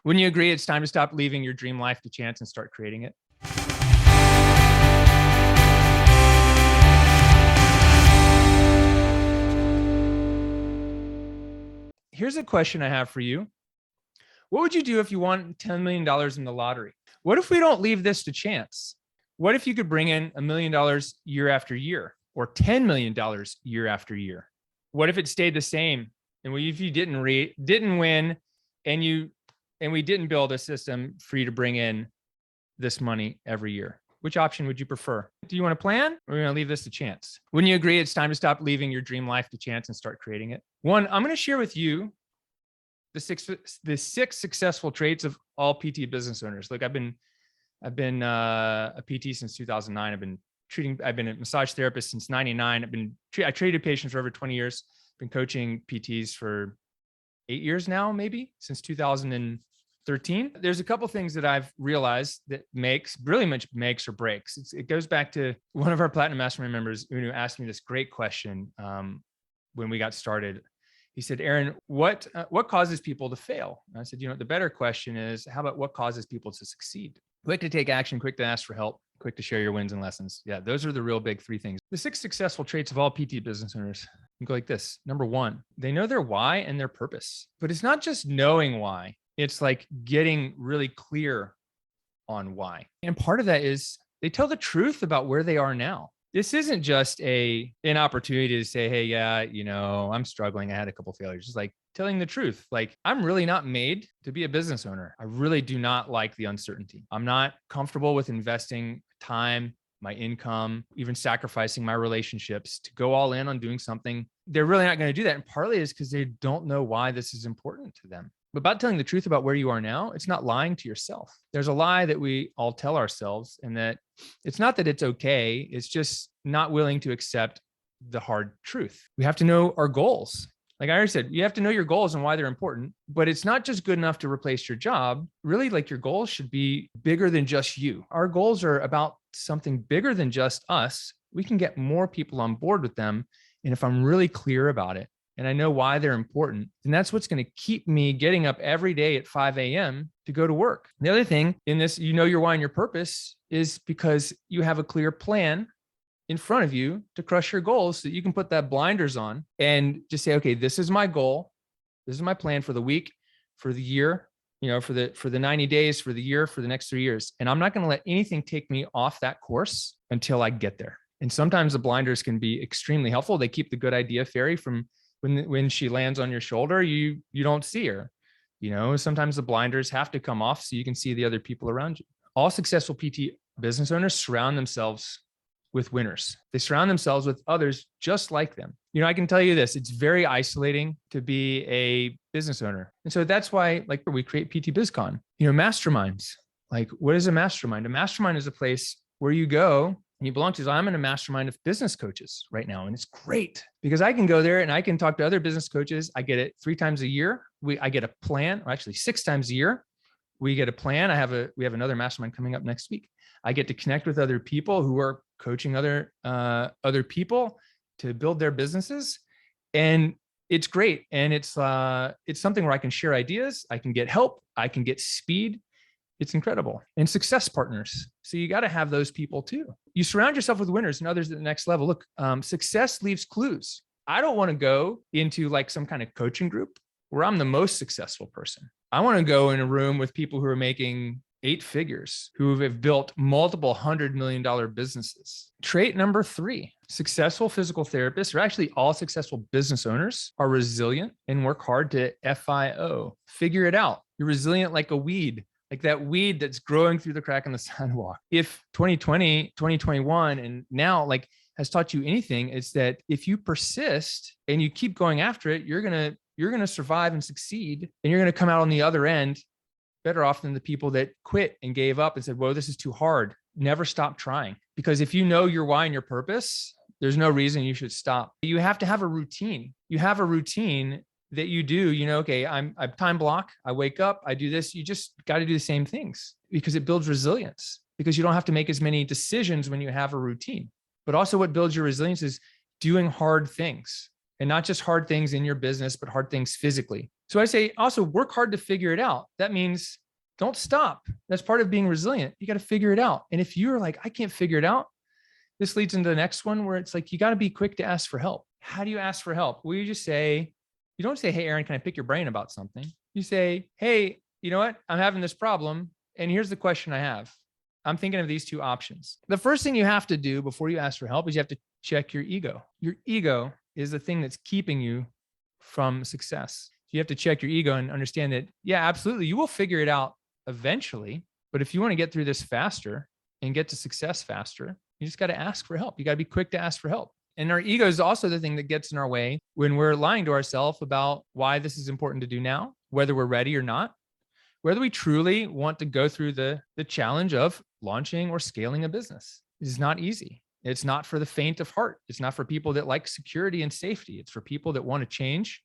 Wouldn't you agree it's time to stop leaving your dream life to chance and start creating it? Here's a question I have for you. What would you do if you won $10 million in the lottery? What if we don't leave this to chance? What if you could bring in $1 million year after year, or $10 million year after year? What if it stayed the same? And if you didn't win, and we didn't build a system for you to bring in this money every year? Which option would you prefer? Do you want to plan, or are you going to leave this to chance? Wouldn't you agree it's time to stop leaving your dream life to chance and start creating it? One, I'm going to share with you the six successful traits of all PT business owners. Look, I've been a PT since 2009. I've been a massage therapist since 99. I treated patients for over 20 years. Been coaching PTs for 8 years now, maybe since 2013. There's a couple things that I've realized that really makes or breaks. It goes back to one of our Platinum Mastermind members who asked me this great question when we got started. He said, Aaron, what causes people to fail? And I said, the better question is, how about what causes people to succeed? Quick to take action, quick to ask for help, quick to share your wins and lessons. Yeah, those are the real big three things. The 6 successful traits of all PT business owners go like this. Number 1, they know their why and their purpose. But it's not just knowing why. It's like getting really clear on why. And part of that is they tell the truth about where they are now. This isn't just an opportunity to say, hey, yeah, I'm struggling. I had a couple failures. It's like telling the truth. Like, I'm really not made to be a business owner. I really do not like the uncertainty. I'm not comfortable with investing time, my income, even sacrificing my relationships to go all in on doing something. They're really not going to do that. And partly is because they don't know why this is important to them. But about telling the truth about where you are now, it's not lying to yourself. There's a lie that we all tell ourselves, and that it's not that it's okay. It's just not willing to accept the hard truth. We have to know our goals. Like I already said, you have to know your goals and why they're important, but it's not just good enough to replace your job. Really, like, your goals should be bigger than just you. Our goals are about something bigger than just us. We can get more people on board with them. And if I'm really clear about it, and I know why they're important, then that's what's going to keep me getting up every day at 5 a.m. to go to work. The other thing in this, your why and your purpose, is because you have a clear plan in front of you to crush your goals, so that you can put that blinders on and just say, okay, this is my goal. This is my plan for the week, for the year, for the 90 days, for the year, for the next 3 years. And I'm not going to let anything take me off that course until I get there. And sometimes the blinders can be extremely helpful. They keep the good idea fairy from when she lands on your shoulder, you don't see her. Sometimes the blinders have to come off so you can see the other people around you. All successful PT business owners surround themselves with winners. They surround themselves with others just like them. I can tell you this, it's very isolating to be a business owner. And so that's why, like, we create PT BizCon. Masterminds. Like, what is a mastermind? A mastermind is a place where you go and you belong to. So I'm in a mastermind of business coaches right now. And it's great because I can go there and I can talk to other business coaches. I get it 3 times a year. I get a plan, or actually 6 times a year. We get a plan. We have another mastermind coming up next week. I get to connect with other people who are coaching other people to build their businesses. And it's great. And it's something where I can share ideas. I can get help. I can get speed. It's incredible. And success partners. So you got to have those people too. You surround yourself with winners and others at the next level. Look, success leaves clues. I don't want to go into like some kind of coaching group where I'm the most successful person. I want to go in a room with people who are making 8 figures, who have built multiple $100 million businesses. Trait number 3, successful physical therapists, or actually all successful business owners, are resilient and work hard to FIO. Figure it out. You're resilient like a weed. Like that weed that's growing through the crack in the sidewalk. If 2020, 2021, and now has taught you anything, it's that if you persist and you keep going after it, you're gonna survive and succeed, and you're gonna come out on the other end better off than the people that quit and gave up and said, "Whoa, this is too hard." Never stop trying, because if you know your why and your purpose, there's no reason you should stop. You have to have a routine. You have a routine that you do, okay, I time block, I wake up, I do this. You just got to do the same things, because it builds resilience, because you don't have to make as many decisions when you have a routine. But also what builds your resilience is doing hard things, and not just hard things in your business, but hard things physically. So I say also work hard to figure it out. That means don't stop. That's part of being resilient. You got to figure it out. And if you're like, I can't figure it out, this leads into the next one where it's like, you got to be quick to ask for help. How do you ask for help? Well, you don't say, hey, Aaron, can I pick your brain about something? You say, hey, you know what? I'm having this problem. And here's the question I have. I'm thinking of these two options. The first thing you have to do before you ask for help is you have to check your ego. Your ego is the thing that's keeping you from success. You have to check your ego and understand that, yeah, absolutely. You will figure it out eventually. But if you want to get through this faster and get to success faster, you just got to ask for help. You got to be quick to ask for help. And our ego is also the thing that gets in our way when we're lying to ourselves about why this is important to do now, whether we're ready or not, whether we truly want to go through the challenge of launching or scaling a business. It is not easy. It's not for the faint of heart. It's not for people that like security and safety. It's for people that want to change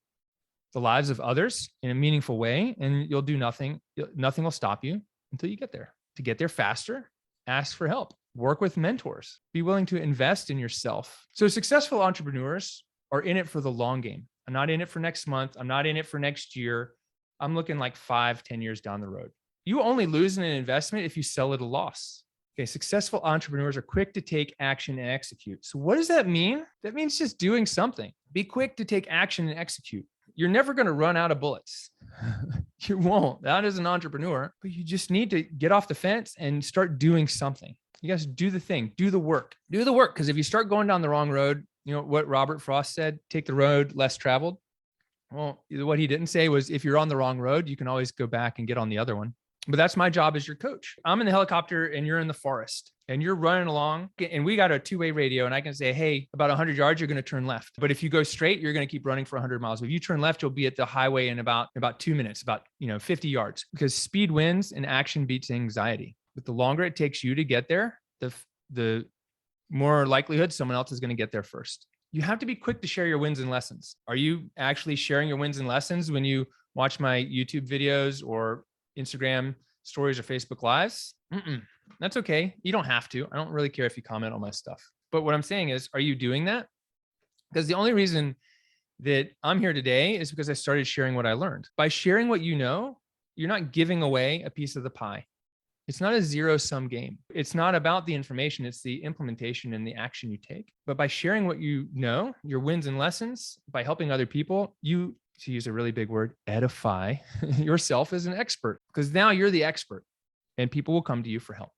the lives of others in a meaningful way, and you'll do nothing. Nothing will stop you until you get there. To get there faster, ask for help. Work with mentors. Be willing to invest in yourself. So successful entrepreneurs are in it for the long game. I'm not in it for next month. I'm not in it for next year. I'm looking like 5-10 years down the road. You only lose in an investment if you sell at a loss. Okay, successful entrepreneurs are quick to take action and execute. So what does that mean? That means just doing something. Be quick to take action and execute. You're never going to run out of bullets. You won't. That is an entrepreneur. But you just need to get off the fence and start doing something. You guys do the thing, do the work, Because if you start going down the wrong road, you know what Robert Frost said, take the road less traveled. Well, what he didn't say was if you're on the wrong road, you can always go back and get on the other one. But that's my job as your coach. I'm in the helicopter and you're in the forest and you're running along and we got a two-way radio and I can say, hey, about 100 yards, you're going to turn left. But if you go straight, you're going to keep running for 100 miles. If you turn left, you'll be at the highway in about 2 minutes, 50 yards, because speed wins and action beats anxiety. But the longer it takes you to get there, the more likelihood someone else is going to get there first. You have to be quick to share your wins and lessons. Are you actually sharing your wins and lessons when you watch my YouTube videos or Instagram stories or Facebook lives? That's okay. You don't have to. I don't really care if you comment on my stuff. But what I'm saying is, are you doing that? Because the only reason that I'm here today is because I started sharing what I learned. By sharing what you know, you're not giving away a piece of the pie. It's not a zero-sum game. It's not about the information. It's the implementation and the action you take. But by sharing what you know, your wins and lessons, by helping other people, you, to use a really big word, edify yourself as an expert, because now you're the expert and people will come to you for help.